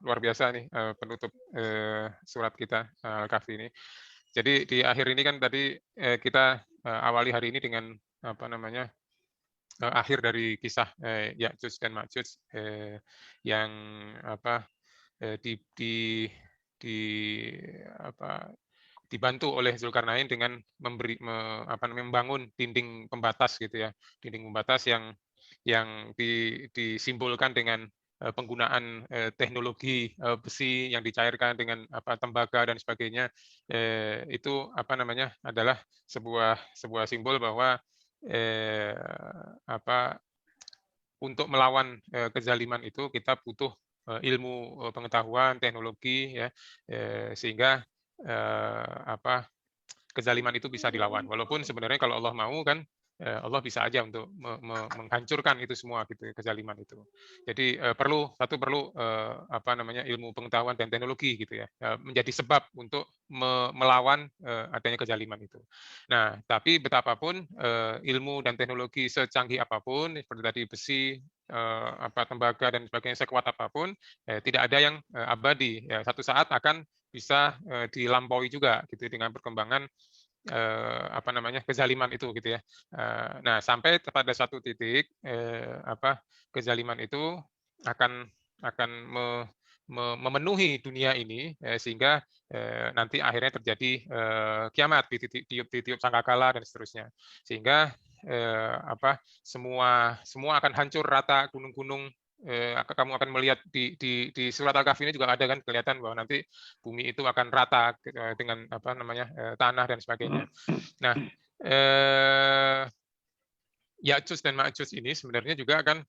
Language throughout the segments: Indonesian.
luar biasa nih penutup surat kita Al-Kahfi ini. Jadi di akhir ini kan tadi kita awali hari ini dengan apa namanya akhir dari kisah Ya'juj dan Ma'juj yang apa di apa dibantu oleh Zulkarnain dengan membangun dinding pembatas gitu ya, dinding pembatas yang disimbolkan dengan penggunaan teknologi besi yang dicairkan dengan tembaga dan sebagainya. Itu apa namanya adalah sebuah simbol bahwa eh, apa untuk melawan kezaliman itu kita butuh ilmu pengetahuan teknologi ya sehingga apa kezaliman itu bisa dilawan. Walaupun sebenarnya kalau Allah mau kan Allah bisa aja untuk menghancurkan itu semua gitu kezaliman itu. Jadi perlu apa namanya ilmu pengetahuan dan teknologi gitu ya menjadi sebab untuk melawan adanya kezaliman itu. Nah, tapi betapapun ilmu dan teknologi secanggih apapun seperti tadi besi tembaga dan sebagainya sekuat apapun tidak ada yang abadi ya satu saat akan bisa dilampaui juga gitu dengan perkembangan apa namanya kezaliman itu gitu ya. Nah sampai pada satu titik kezaliman itu akan memenuhi dunia ini sehingga nanti akhirnya terjadi kiamat ditiup sangkakala dan seterusnya sehingga semua akan hancur rata gunung-gunung kamu akan melihat di surat Al-Kahfi ini juga ada kan kelihatan bahwa nanti bumi itu akan rata dengan apa namanya tanah dan sebagainya. Nah, Ya'juj dan Ma'juj ini sebenarnya juga akan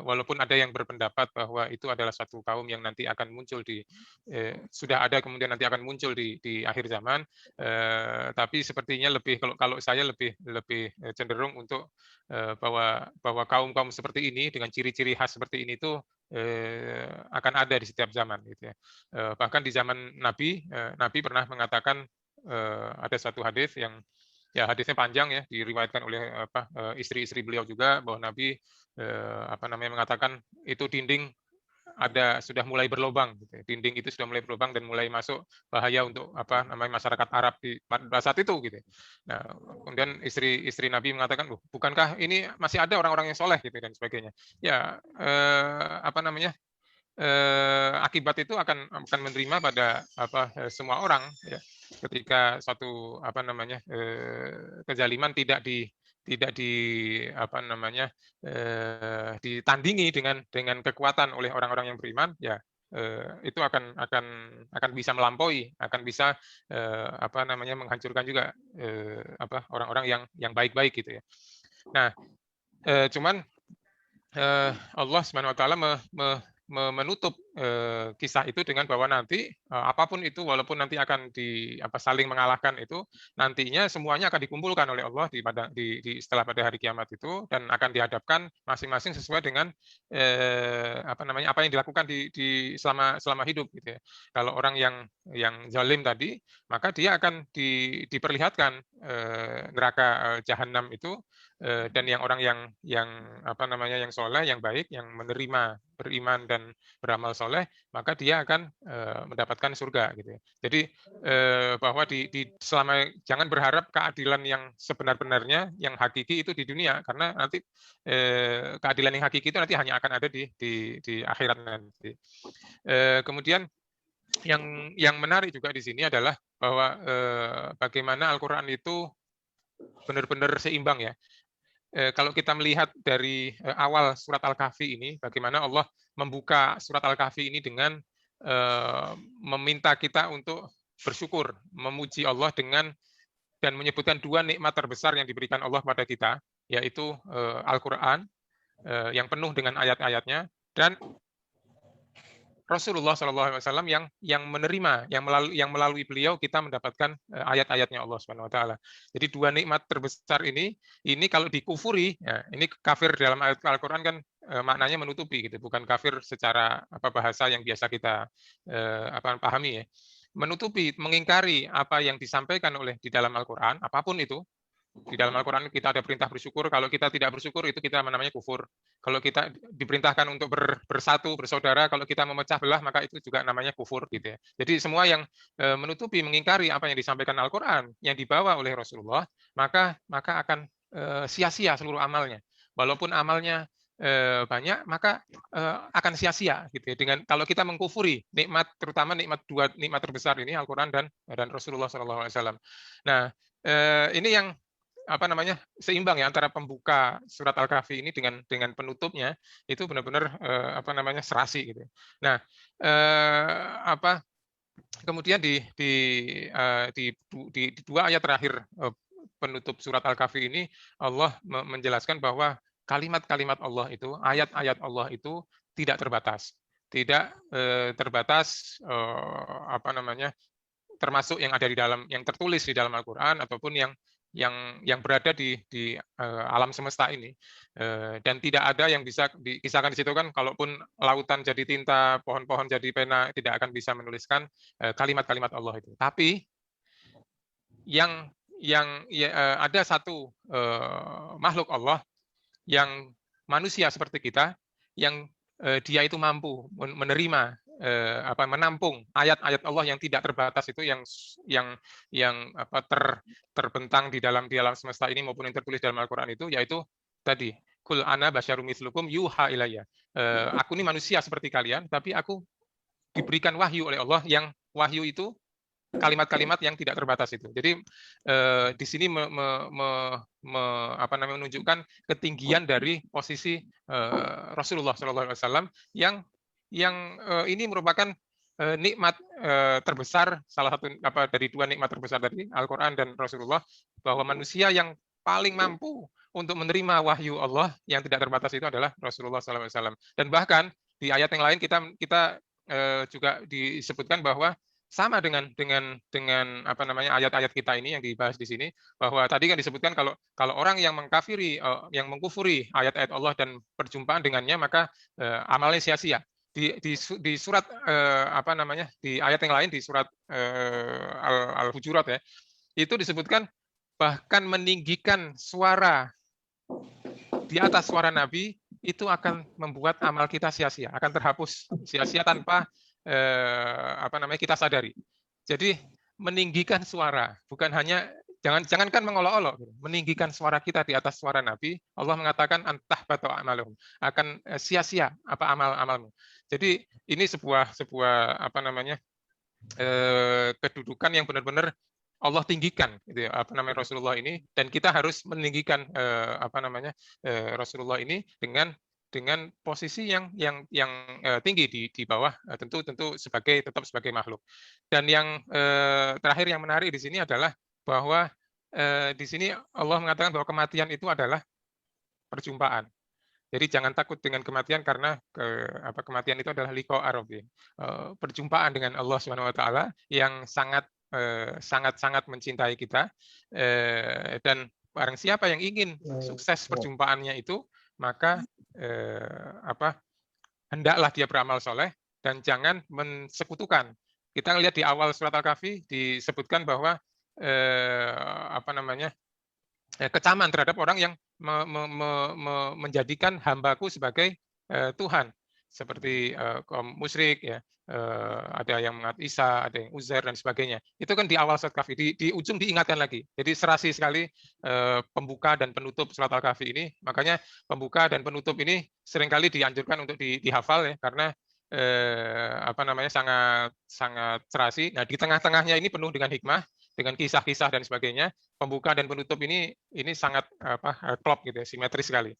walaupun ada yang berpendapat bahwa itu adalah satu kaum yang nanti akan muncul sudah ada kemudian nanti akan muncul di akhir zaman, tapi sepertinya lebih kalau saya lebih cenderung untuk bahwa kaum-kaum seperti ini dengan ciri-ciri khas seperti ini itu akan ada di setiap zaman gitu ya. Bahkan di zaman Nabi, Nabi pernah mengatakan ada satu hadis yang ya hadisnya panjang ya diriwayatkan oleh istri-istri beliau juga bahwa Nabi mengatakan itu dinding sudah mulai berlubang gitu. Dinding itu sudah mulai berlubang dan mulai masuk bahaya untuk masyarakat Arab pada saat itu gitu. Nah, kemudian istri Nabi mengatakan, bukankah ini masih ada orang-orang yang soleh gitu dan sebagainya. Ya akibat itu akan menerima pada semua orang ya ketika suatu kezaliman tidak ditandingi dengan kekuatan oleh orang-orang yang beriman ya itu akan bisa melampaui akan bisa menghancurkan juga orang-orang yang baik-baik gitu ya. Nah cuman Allah Subhanahu wa taala menutup kisah itu dengan bahwa nanti apapun itu walaupun nanti akan saling mengalahkan itu nantinya semuanya akan dikumpulkan oleh Allah setelah pada hari kiamat itu dan akan dihadapkan masing-masing sesuai dengan apa yang dilakukan selama hidup gitu ya. Kalau orang yang zalim tadi maka dia akan diperlihatkan neraka jahanam itu dan yang orang yang soleh yang baik yang menerima beriman dan beramal soleh maka dia akan mendapatkan surga gitu ya. Jadi bahwa selama jangan berharap keadilan yang sebenar-benarnya yang hakiki itu di dunia karena nanti keadilan yang hakiki itu nanti hanya akan ada di akhirat nanti. Kemudian yang menarik juga di sini adalah bahwa bagaimana Al-Qur'an itu benar-benar seimbang ya. Kalau kita melihat dari awal surat Al-Kahfi ini, bagaimana Allah membuka surat Al-Kahfi ini dengan meminta kita untuk bersyukur, memuji Allah dan menyebutkan dua nikmat terbesar yang diberikan Allah pada kita, yaitu Al-Quran yang penuh dengan ayat-ayatnya dan Rasulullah SAW yang menerima, yang melalui beliau kita mendapatkan ayat-ayatnya Allah Subhanahu Wa Taala. Jadi dua nikmat terbesar ini kalau dikufuri, ya, ini kafir dalam Al-Quran kan maknanya menutupi, gitu, bukan kafir secara bahasa yang biasa kita pahami ya. Menutupi, mengingkari apa yang disampaikan oleh di dalam Al-Quran, apapun itu, Di dalam Al-Quran kita ada perintah bersyukur. Kalau kita tidak bersyukur itu kita namanya kufur. Kalau kita diperintahkan untuk bersatu, bersaudara, kalau kita memecah belah maka itu juga namanya kufur gitu ya. Jadi semua yang menutupi, mengingkari apa yang disampaikan Al-Quran, yang dibawa oleh Rasulullah, maka akan sia-sia seluruh amalnya. Walaupun amalnya banyak, maka akan sia-sia gitu ya. Dengan kalau kita mengkufuri nikmat, terutama dua nikmat terbesar ini, Al-Quran dan Rasulullah SAW. Nah, ini yang seimbang ya antara pembuka surat Al-Kahfi ini dengan penutupnya itu benar-benar serasi gitu. Nah, kemudian di dua ayat terakhir penutup surat Al-Kahfi ini Allah menjelaskan bahwa kalimat-kalimat Allah itu, ayat-ayat Allah itu tidak terbatas. Tidak terbatas termasuk yang ada di dalam, yang tertulis di dalam Al-Quran ataupun yang berada di alam semesta ini, dan tidak ada yang bisa dikisahkan di situ kan, kalaupun lautan jadi tinta, pohon-pohon jadi pena, tidak akan bisa menuliskan kalimat-kalimat Allah itu. Tapi yang ada satu makhluk Allah yang manusia seperti kita, yang dia itu mampu menerima menampung ayat-ayat Allah yang tidak terbatas itu, yang terbentang di dalam semesta ini maupun yang tertulis dalam Al-Quran itu, yaitu tadi kul ana basyarum mitslukum yuha ilayya. Aku ini manusia seperti kalian, tapi aku diberikan wahyu oleh Allah, yang wahyu itu kalimat-kalimat yang tidak terbatas itu. Jadi di sini menunjukkan ketinggian dari posisi Rasulullah SAW yang ini merupakan nikmat terbesar, salah satu dari dua nikmat terbesar tadi, Al-Quran dan Rasulullah, bahwa manusia yang paling mampu untuk menerima wahyu Allah yang tidak terbatas itu adalah Rasulullah SAW. Dan bahkan di ayat yang lain kita juga disebutkan bahwa sama dengan ayat-ayat kita ini yang dibahas di sini, bahwa tadi kan disebutkan kalau orang yang mengkafiri, yang mengkufuri ayat-ayat Allah dan perjumpaan dengannya, maka amalnya sia-sia. Di surat di ayat yang lain, di surat Al-Hujurat ya, itu disebutkan bahkan meninggikan suara di atas suara Nabi itu akan membuat amal kita sia-sia, akan terhapus sia-sia tanpa kita sadari. Jadi meninggikan suara, bukan hanya jangankan mengolok-olok, meninggikan suara kita di atas suara Nabi. Allah mengatakan antah batu amalum, akan sia-sia apa amalmu. Jadi ini sebuah kedudukan yang benar-benar Allah tinggikan, gitu ya, Rasulullah ini, dan kita harus meninggikan Rasulullah ini dengan posisi yang tinggi di bawah, tentu tetap sebagai makhluk. Dan yang terakhir yang menarik di sini adalah bahwa di sini Allah mengatakan bahwa kematian itu adalah perjumpaan. Jadi jangan takut dengan kematian, karena kematian itu adalah liqa arabi, perjumpaan dengan Allah Subhanahu wa taala yang sangat mencintai kita, dan barang siapa yang ingin sukses perjumpaannya itu, maka hendaklah dia beramal soleh dan jangan mensekutukan. Kita lihat di awal surat Al-Kahfi disebutkan bahwa kecaman terhadap orang yang menjadikan hambaku sebagai Tuhan, seperti kaum musyrik ya, ada yang mengat Isa, ada yang Uzair dan sebagainya. Itu kan di awal surat Kahfi, di ujung diingatkan lagi. Jadi serasi sekali pembuka dan penutup surat Al-Kahfi ini. Makanya pembuka dan penutup ini seringkali dianjurkan untuk dihafal ya, karena sangat serasi. Nah, di tengah-tengahnya ini penuh dengan hikmah, dengan kisah-kisah dan sebagainya. Pembuka dan penutup ini sangat klop gitu ya, simetris sekali.